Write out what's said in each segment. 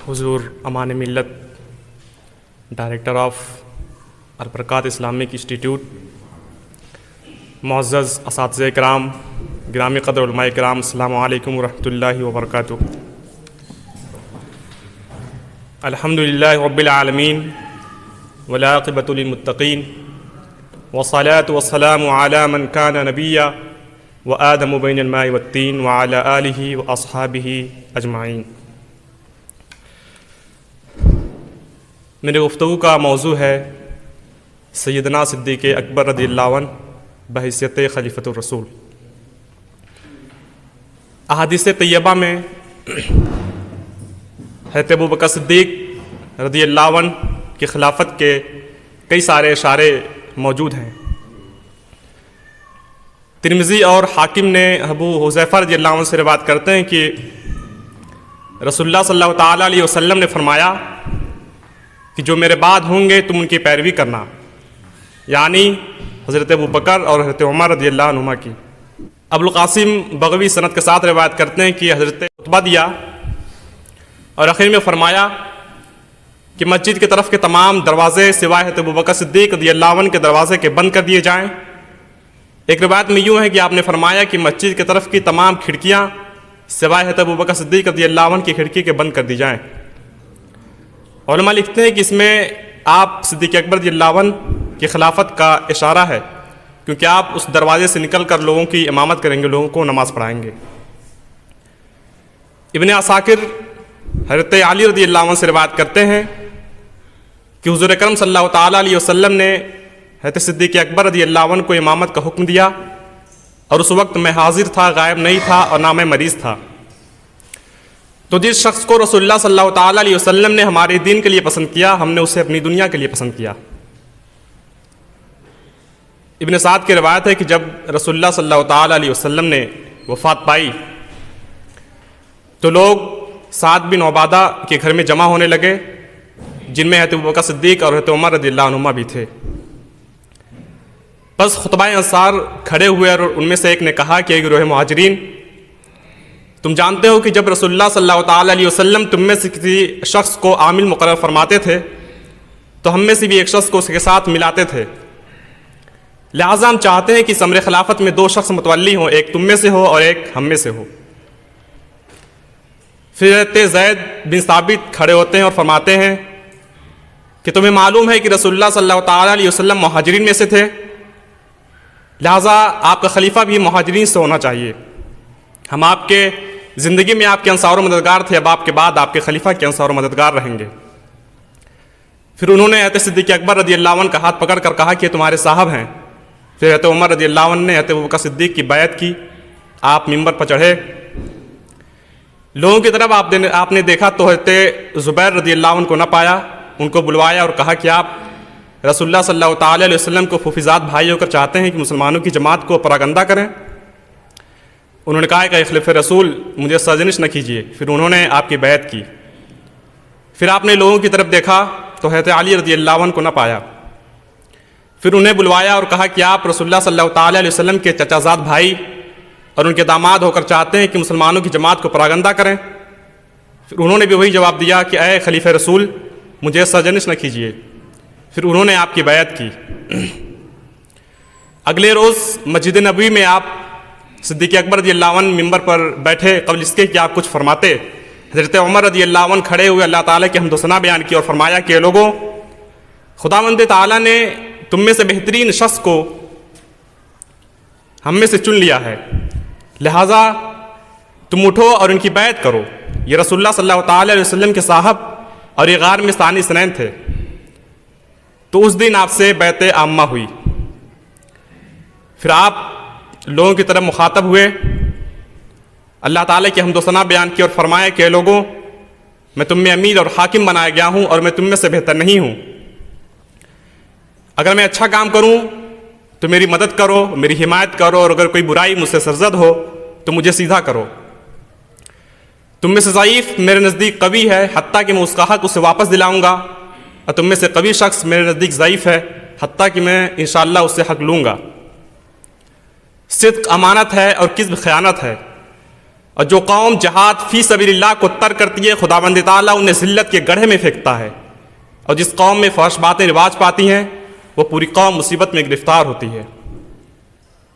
حضور امان ملت director of Albarkaat Islamic institute, معزز اساتذہ کرام، گرامی قدر علماء کرام، السلام علیکم ورحمۃ اللہ وبرکاتہ۔ الحمدللہ رب العالمین والعاقبۃ للمتقین والصلاة والسلام علی من کان نبیا وآدم بین الماء والطین وعلی آلہ واصحابہ اجمعین۔ میرے گفتگو کا موضوع ہے سیدنا صدیق اکبر رضی اللہ عنہ بحیثیت خلیفۃ الرسول۔ احادیث طیبہ میں حضرت ابوبکر صدیق رضی اللہ عنہ کی خلافت کے کئی سارے اشارے موجود ہیں۔ ترمذی اور حاکم نے ابو حذیفہ رضی اللہ عنہ سے روایت کرتے ہیں کہ رسول اللہ صلی اللہ تعالیٰ علیہ وسلم نے فرمایا کہ جو میرے بعد ہوں گے تم ان کی پیروی کرنا، یعنی حضرت ابوبکر اور حضرت عمر رضی اللہ عنہما کی۔ ابوالقاسم بغوی سند کے ساتھ روایت کرتے ہیں کہ حضرت خطبہ دیا اور آخر میں فرمایا کہ مسجد کی طرف کے تمام دروازے سوائے حضرت ابوبکر صدیق رضی اللہ عنہ کے دروازے کے بند کر دیے جائیں۔ ایک روایت میں یوں ہے کہ آپ نے فرمایا کہ مسجد کی طرف کی تمام کھڑکیاں سوائے حضرت ابوبکر صدیق رضی اللہ عنہ کی کھڑکی کے بند کر دی جائیں۔ علماء لکھتے ہیں کہ اس میں آپ صدیق اکبر رضی اللہ عنہ کی خلافت کا اشارہ ہے، کیونکہ آپ اس دروازے سے نکل کر لوگوں کی امامت کریں گے، لوگوں کو نماز پڑھائیں گے۔ ابن عساکر حضرت علی رضی اللہ عنہ سے روایت کرتے ہیں کہ حضور اکرم صلی اللہ تعالیٰ علیہ وسلم نے حضرت صدیق اکبر رضی اللہ عنہ کو امامت کا حکم دیا، اور اس وقت میں حاضر تھا، غائب نہیں تھا اور نہ میں مریض تھا۔ تو جس شخص کو رسول اللہ صلی اللہ تعالیٰ علیہ وسلم نے ہمارے دین کے لیے پسند کیا، ہم نے اسے اپنی دنیا کے لیے پسند کیا۔ ابن سعد کی روایت ہے کہ جب رسول اللہ صلی اللہ تعالیٰ علیہ وسلم نے وفات پائی تو لوگ سعد بن عبادہ کے گھر میں جمع ہونے لگے، جن میں حضرت ابوبکر صدیق اور حضرت عمر رضی اللہ عنہما بھی تھے۔ بس خطبہ انصار کھڑے ہوئے اور ان میں سے ایک نے کہا کہ اے گروہ مہاجرین، تم جانتے ہو کہ جب رسول اللہ صلی اللہ تعالیٰ علیہ وسلم تم میں سے کسی شخص کو عامل مقرر فرماتے تھے تو ہم میں سے بھی ایک شخص کو اس کے ساتھ ملاتے تھے، لہٰذا ہم چاہتے ہیں کہ اس امر خلافت میں دو شخص متولی ہوں، ایک تم میں سے ہو اور ایک ہم میں سے ہو۔ پھر حضرت زید بن ثابت کھڑے ہوتے ہیں اور فرماتے ہیں کہ تمہیں معلوم ہے کہ رسول اللہ صلی اللہ تعالیٰ علیہ وسلم مہاجرین میں سے تھے، لہٰذا آپ کا خلیفہ بھی مہاجرین سے ہونا چاہیے۔ ہم آپ کے زندگی میں آپ کے انصار و مددگار تھے، اب آپ کے بعد آپ کے خلیفہ کے انصار و مددگار رہیں گے۔ پھر انہوں نے حضرت صدیق اکبر رضی اللہ عنہ کا ہاتھ پکڑ کر کہا کہ یہ تمہارے صاحب ہیں۔ پھر حضرت عمر رضی اللہ عنہ نے حضرت ابوبکر صدیق کی بیعت کی، آپ ممبر پر چڑھے۔ لوگوں کی طرف آپ نے دیکھا تو حضرت زبیر رضی اللہ عنہ کو نہ پایا، ان کو بلوایا اور کہا کہ آپ رسول اللہ صلی اللہ تعالیٰ علیہ وسلم کو پھوپھیزاد بھائی ہو کر چاہتے ہیں کہ مسلمانوں کی جماعت کو پراگندہ کریں؟ انہوں نے کہا کہ خلیفہ رسول مجھے سرزنش نہ کیجیے۔ پھر انہوں نے آپ کی بیعت کی۔ پھر آپ نے لوگوں کی طرف دیکھا تو حضرت علی رضی اللہ عنہ کو نہ پایا، پھر انہیں بلوایا اور کہا کہ آپ رسول اللہ صلی اللہ تعالیٰ علیہ وسلم کے چچا زاد بھائی اور ان کے داماد ہو کر چاہتے ہیں کہ مسلمانوں کی جماعت کو پراگندہ کریں؟ پھر انہوں نے بھی وہی جواب دیا کہ اے خلیفہ رسول مجھے سرزنش نہ کیجیے۔ پھر انہوں نے آپ کی بیعت کی۔ اگلے روز مسجد نبوی میں آپ صدیق اکبر رضی اللہ عنہ ممبر پر بیٹھے، قبل اس کے کہ آپ کچھ فرماتے حضرت عمر رضی اللہ عنہ کھڑے ہوئے اللہ تعالیٰ کی حمد و ثنا بیان کی اور فرمایا کہ لوگوں، خداوند تعالیٰ نے تم میں سے بہترین شخص کو ہم میں سے چن لیا ہے، لہٰذا تم اٹھو اور ان کی بیعت کرو۔ یہ رسول اللہ صلی اللہ تعالیٰ علیہ وسلم کے صاحب اور یہ غار میں ثانی اثنین تھے۔ تو اس دن آپ سے بیعت عامہ ہوئی۔ پھر آپ لوگوں کی طرف مخاطب ہوئے، اللہ تعالیٰ کی حمد و ثنا بیان کی اور فرمایا کہ لوگوں، میں تم میں امیر اور حاکم بنایا گیا ہوں اور میں تم میں سے بہتر نہیں ہوں۔ اگر میں اچھا کام کروں تو میری مدد کرو، میری حمایت کرو، اور اگر کوئی برائی مجھ سے سرزد ہو تو مجھے سیدھا کرو۔ تم میں سے ضعیف میرے نزدیک قوی ہے، حتیٰ کہ میں اس کا حق اسے واپس دلاؤں گا، اور تم میں سے قوی شخص میرے نزدیک ضعیف ہے، حتیٰ کہ میں انشاءاللہ اس سے حق لوں گا۔ صدق امانت ہے اور کذب خیانت ہے، اور جو قوم جہاد فی سبیل اللہ کو ترک کرتی ہے خداوند تعالیٰ انہیں ذلت کے گڑھے میں پھینکتا ہے، اور جس قوم میں فحش باتیں رواج پاتی ہیں وہ پوری قوم مصیبت میں گرفتار ہوتی ہے۔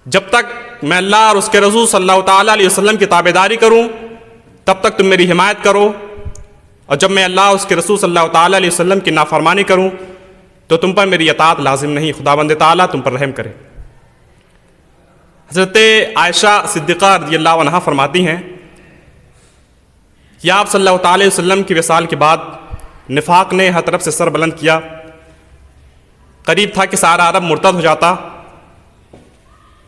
جب تک میں اللہ اور اس کے رسول صلی اللہ تعالیٰ علیہ وسلم کی تابعداری کروں تب تک تم میری حمایت کرو، اور جب میں اللہ اور اس کے رسول صلی اللہ تعالیٰ علیہ وسلم کی نافرمانی کروں تو تم پر میری اطاعت لازم نہیں، خداوند تعالیٰ تم پر رحم کرے۔ حضرت عائشہ صدیقہ رضی اللہ عنہا فرماتی ہیں کہ آپ صلی اللہ تعالیٰ علیہ وسلم کی وصال کے بعد نفاق نے ہر طرف سے سر بلند کیا، قریب تھا کہ سارا عرب مرتد ہو جاتا۔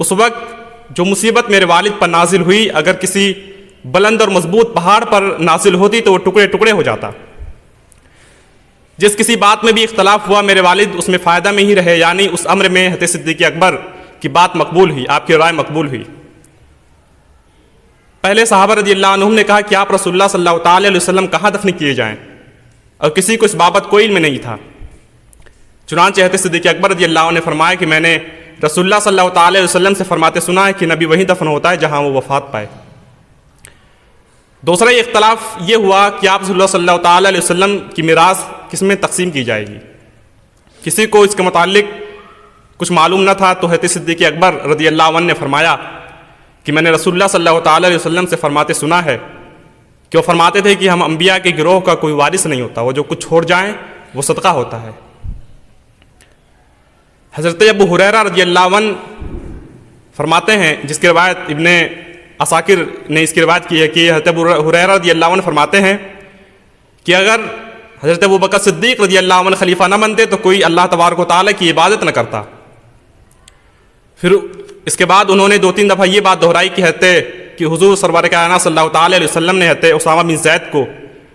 اس وقت جو مصیبت میرے والد پر نازل ہوئی اگر کسی بلند اور مضبوط پہاڑ پر نازل ہوتی تو وہ ٹکڑے ٹکڑے ہو جاتا۔ جس کسی بات میں بھی اختلاف ہوا میرے والد اس میں فائدہ میں ہی رہے، یعنی اس امر میں حضرت صدیق اکبر کی بات مقبول ہوئی، آپ کی رائے مقبول ہوئی۔ پہلے صحابہ رضی اللہ عنہم نے کہا کہ آپ رسول اللہ صلی اللہ تعالیٰ علیہ وسلم کہاں دفن کیے جائیں، اور کسی کو اس بابت کوئی علم نہیں تھا۔ چنانچہ حضرت صدیق اکبر رضی اللہ عنہ نے فرمایا کہ میں نے رسول اللہ صلی اللہ تعالیٰ علیہ وسلم سے فرماتے سنا ہے کہ نبی وہیں دفن ہوتا ہے جہاں وہ وفات پائے۔ دوسرا یہ اختلاف یہ ہوا کہ آپ صلی اللہ تعالیٰ علیہ وسلم کی میراث کس میں تقسیم کی جائے گی، کسی کو اس کے متعلق کچھ معلوم نہ تھا، تو حضرت صدیق اکبر رضی اللہ عنہ نے فرمایا کہ میں نے رسول اللہ صلی اللہ تعالیٰ علیہ وسلم سے فرماتے سنا ہے کہ وہ فرماتے تھے کہ ہم انبیاء کے گروہ کا کوئی وارث نہیں ہوتا، وہ جو کچھ چھوڑ جائیں وہ صدقہ ہوتا ہے۔ حضرت ابو ہریرہ رضی اللہ عنہ فرماتے ہیں، جس کی روایت ابن عساکر نے اس کی روایت کی ہے کہ حضرت ابو ہریرہ رضی اللہ عنہ فرماتے ہیں کہ اگر حضرت ابو بکر صدیق رضی اللہ عنہ خلیفہ نہ بنتے تو کوئی اللہ تبارک و تعالیٰ کی عبادت نہ کرتا۔ پھر اس کے بعد انہوں نے 2-3 دفعہ یہ بات دہرائی کہ حضور سرور کائنات صلی اللہ تعالیٰ علیہ وسلم نے حضرت اسامہ بن زید کو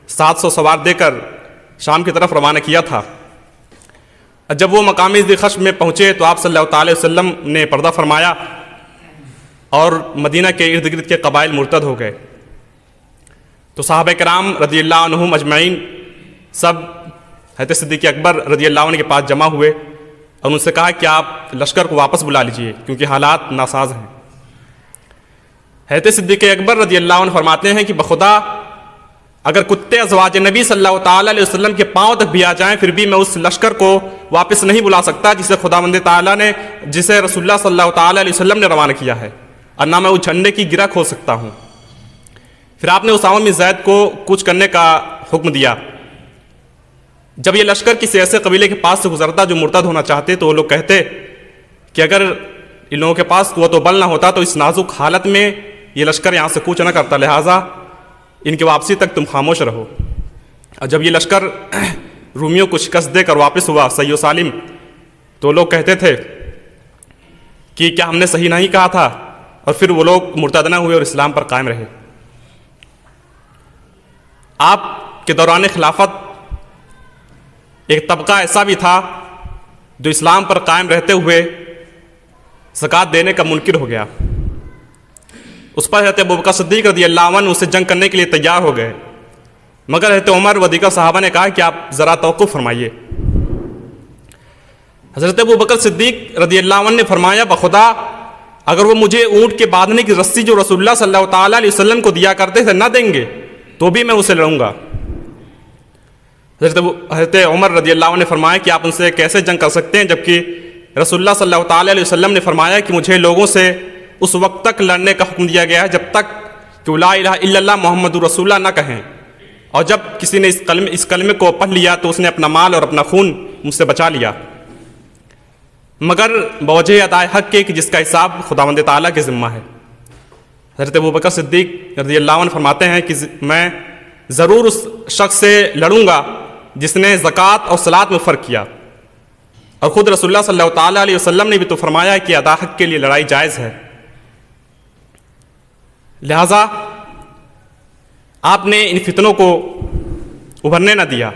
700 سوار دے کر شام کی طرف روانہ کیا تھا۔ جب وہ مقام ذی خشم میں پہنچے تو آپ صلی اللہ تعالیٰ علیہ وسلم نے پردہ فرمایا اور مدینہ کے ارد گرد کے قبائل مرتد ہو گئے۔ تو صحابہ کرام رضی اللہ عنہم اجمعین سب حضرت صدیق اکبر رضی اللہ عنہ کے پاس جمع ہوئے اور ان سے کہا کہ آپ لشکر کو واپس بلا لیجئے کیونکہ حالات ناساز ہیں۔ حضرت صدیق اکبر رضی اللہ عنہ فرماتے ہیں کہ بخدا اگر کتے ازواج نبی صلی اللہ تعالیٰ علیہ وسلم کے پاؤں تک بھی آ جائیں پھر بھی میں اس لشکر کو واپس نہیں بلا سکتا جسے خداوند تعالیٰ نے جسے رسول اللہ صلی اللہ تعالیٰ علیہ وسلم نے روانہ کیا ہے، اور نہ میں اس جھنڈے کی گرہ کھول سکتا ہوں۔ پھر آپ نے اسامہ بن زید کو کوچ کرنے کا حکم دیا۔ جب یہ لشکر کسی ایسے قبیلے کے پاس سے گزرتا جو مرتد ہونا چاہتے تو وہ لوگ کہتے کہ اگر ان لوگوں کے پاس قوت و بل نہ ہوتا تو اس نازک حالت میں یہ لشکر یہاں سے کوچ نہ کرتا، لہٰذا ان کی واپسی تک تم خاموش رہو۔ اور جب یہ لشکر رومیوں کو شکست دے کر واپس ہوا صحیح و سالم تو لوگ کہتے تھے کہ کیا ہم نے صحیح نہیں کہا تھا، اور پھر وہ لوگ مرتد نہ ہوئے اور اسلام پر قائم رہے۔ آپ کے دوران خلافت ایک طبقہ ایسا بھی تھا جو اسلام پر قائم رہتے ہوئے زکوٰۃ دینے کا منکر ہو گیا۔ اس پر حضرت ابوبکر صدیق رضی اللہ عنہ اسے جنگ کرنے کے لیے تیار ہو گئے، مگر حضرت عمر و دیگر صحابہ نے کہا کہ آپ ذرا توقف فرمائیے۔ حضرت ابوبکر صدیق رضی اللہ عنہ نے فرمایا بخدا اگر وہ مجھے اونٹ کے باندھنے کی رسی جو رسول اللہ صلی اللہ تعالیٰ علیہ وسلم کو دیا کرتے تھے نہ دیں گے تو بھی میں اسے لڑوں گا۔ حضرت عمر رضی اللہ عنہ نے فرمایا کہ آپ ان سے کیسے جنگ کر سکتے ہیں جبکہ رسول اللہ صلی اللہ تعالیٰ علیہ وسلم نے فرمایا کہ مجھے لوگوں سے اس وقت تک لڑنے کا حکم دیا گیا ہے جب تک کہ لا الہ الا اللہ محمد رسول اللہ نہ کہیں، اور جب کسی نے اس کلمے کو پڑھ لیا تو اس نے اپنا مال اور اپنا خون مجھ سے بچا لیا، مگر بوجہ ادائے حق کے کہ جس کا حساب خداوند تعالیٰ کے ذمہ ہے۔ حضرت ابوبکر صدیق رضی اللہ عنہ فرماتے ہیں کہ میں ضرور اس شخص سے لڑوں گا جس نے زکوٰۃ اور صلاۃ میں فرق کیا، اور خود رسول اللہ صلی اللہ تعالیٰ علیہ وسلم نے بھی تو فرمایا کہ ادا حق کے لیے لڑائی جائز ہے۔ لہٰذا آپ نے ان فتنوں کو ابھرنے نہ دیا۔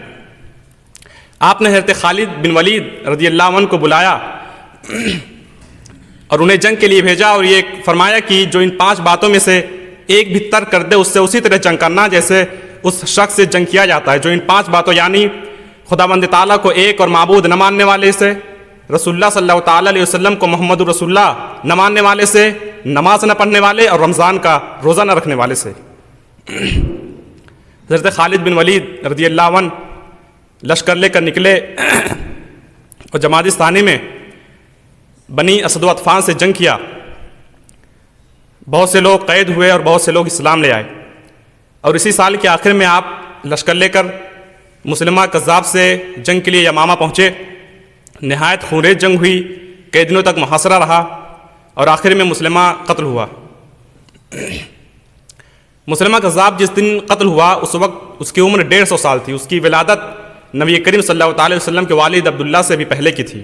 آپ نے حضرت خالد بن ولید رضی اللہ عنہ کو بلایا اور انہیں جنگ کے لیے بھیجا اور یہ فرمایا کہ جو ان 5 باتوں میں سے ایک بھی ترک کر دے اس سے اسی طرح جنگ کرنا جیسے اس شخص سے جنگ کیا جاتا ہے۔ جو ان 5 باتوں یعنی خداوند تعالیٰ کو ایک اور معبود نہ ماننے والے سے، رسول اللہ صلی اللہ تعالیٰ علیہ وسلم کو محمد رسول اللہ نہ ماننے والے سے، نماز نہ پڑھنے والے اور رمضان کا روزہ نہ رکھنے والے سے۔ حضرت خالد بن ولید رضی اللہ عنہ لشکر لے کر نکلے اور جمادی ثانی میں بنی اسد و اطفان سے جنگ کیا. بہت سے لوگ قید ہوئے اور بہت سے لوگ اسلام لے آئے. اور اسی سال کے آخر میں آپ لشکر لے کر مسلمہ کذاب سے جنگ کے لیے یمامہ پہنچے. نہایت خونریز جنگ ہوئی, کئی دنوں تک محاصرہ رہا اور آخر میں مسلمہ قتل ہوا. مسلمہ کذاب جس دن قتل ہوا اس وقت اس کی عمر 150 سال تھی. اس کی ولادت نبی کریم صلی اللہ تعالی وسلم کے والد عبداللہ سے بھی پہلے کی تھی.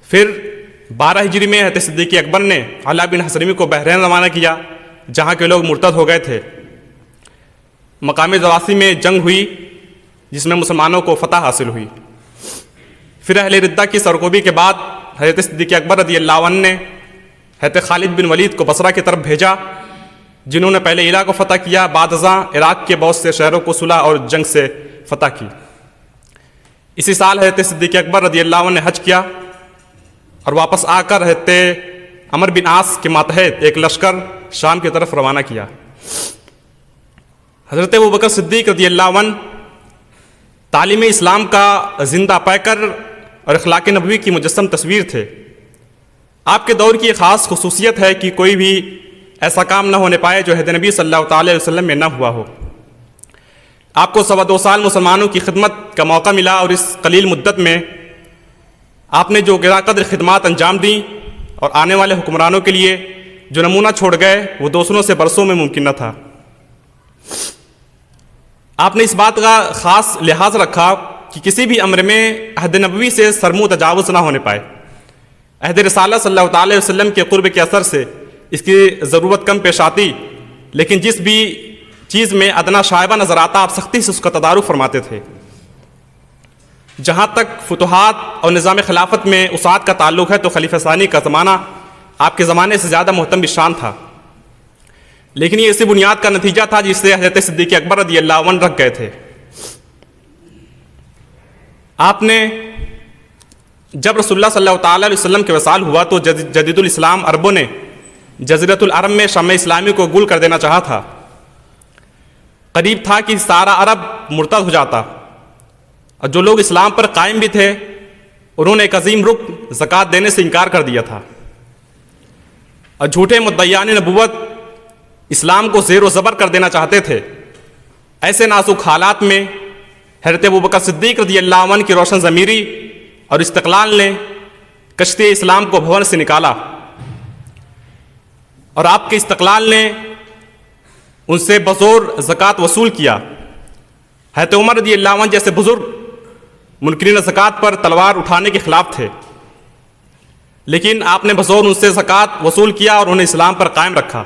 پھر 12 ہجری میں حضرت صدیق اکبر نے علاء بن حضرمی کو بحرین روانہ کیا, جہاں کے لوگ مرتد ہو گئے تھے. مقام زواسی میں جنگ ہوئی جس میں مسلمانوں کو فتح حاصل ہوئی. پھر اہل ردہ کی سرکوبی کے بعد حضرت صدیق اکبر رضی اللہ عنہ نے حضرت خالد بن ولید کو بصرہ کی طرف بھیجا, جنہوں نے پہلے عراق کو فتح کیا, بعد ازاں عراق کے بہت سے شہروں کو صلح اور جنگ سے فتح کی. اسی سال حضرت صدیق اکبر رضی اللہ عنہ نے حج کیا اور واپس آ کر حضرت عمر بن عاص کے ماتحت ایک لشکر شام کی طرف روانہ کیا. حضرت ابوبکر صدیق رضی اللہ عنہ تعلیم اسلام کا زندہ پیکر اور اخلاق نبوی کی مجسم تصویر تھے. آپ کے دور کی ایک خاص خصوصیت ہے کہ کوئی بھی ایسا کام نہ ہونے پائے جو عہد نبی صلی اللہ تعالی علیہ وسلم میں نہ ہوا ہو. آپ کو 2.25 سال مسلمانوں کی خدمت کا موقع ملا اور اس قلیل مدت میں آپ نے جو گراں قدر خدمات انجام دیں اور آنے والے حکمرانوں کے لیے جو نمونہ چھوڑ گئے وہ دوسروں سے برسوں میں ممکن نہ تھا. آپ نے اس بات کا خاص لحاظ رکھا کہ کسی بھی امر میں عہد نبوی سے سرمو تجاوز نہ ہونے پائے. عہد رسالہ صلی اللہ تعالی وسلم کے قرب کے اثر سے اس کی ضرورت کم پیش آتی, لیکن جس بھی چیز میں ادنا شائبہ نظر آتا آپ سختی سے اس کا تدارک فرماتے تھے. جہاں تک فتوحات اور نظام خلافت میں وسعت کا تعلق ہے تو خلیفہ ثانی کا زمانہ آپ کے زمانے سے زیادہ مہتم بشان تھا, لیکن یہ اسی بنیاد کا نتیجہ تھا جس سے حضرت صدیق اکبر رضی اللہ عنہ رکھ گئے تھے. آپ نے جب رسول اللہ صلی اللہ تعالی علیہ وسلم کے وصال ہوا تو جدید الاسلام عربوں نے جزیرۃ العرب میں شمع اسلامی کو گل کر دینا چاہا تھا. قریب تھا کہ سارا عرب مرتد ہو جاتا, اور جو لوگ اسلام پر قائم بھی تھے انہوں نے ایک عظیم رکن زکوٰۃ دینے سے انکار کر دیا تھا, اور جھوٹے مدعیان نبوت اسلام کو زیر و زبر کر دینا چاہتے تھے. ایسے نازک حالات میں حضرت ابوبکر صدیق رضی اللہ عنہ کی روشن ضمیری اور استقلال نے کشتی اسلام کو بھون سے نکالا, اور آپ کے استقلال نے ان سے بزور زکوٰۃ وصول کیا. حضرت عمر رضی اللہ عنہ جیسے بزرگ منکرین زکوٰۃ پر تلوار اٹھانے کے خلاف تھے, لیکن آپ نے بزور ان سے زکوٰۃ وصول کیا اور انہیں اسلام پر قائم رکھا.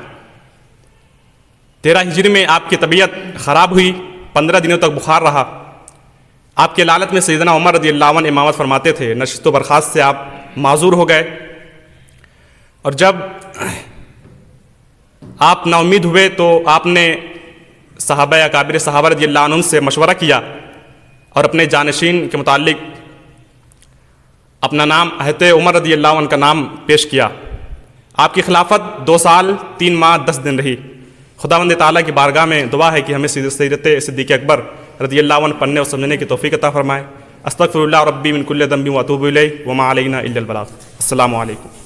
13 ہجری میں آپ کی طبیعت خراب ہوئی, 15 دنوں تک بخار رہا. آپ کے لالت میں سیدنا عمر رضی اللہ عنہ امامت فرماتے تھے. نشست و برخاست سے آپ معذور ہو گئے, اور جب آپ نا امید ہوئے تو آپ نے صحابہ اکابر صحابہ رضی اللہ عنہ سے مشورہ کیا اور اپنے جانشین کے متعلق اپنا نام حضرت عمر رضی اللہ عنہ کا نام پیش کیا. آپ کی خلافت 2 سال 3 ماہ 10 دن رہی. خداوند تعالیٰ کی بارگاہ میں دعا ہے کہ ہمیں سیرت صدیق اکبر رضی اللہ عنہ پڑھنے اور سمجھنے کی توفیق عطا فرمائے. استغفر اللہ ربی من کل ذنب و اتوب الیہ وما علینا الا البلاغ. السلام علیکم.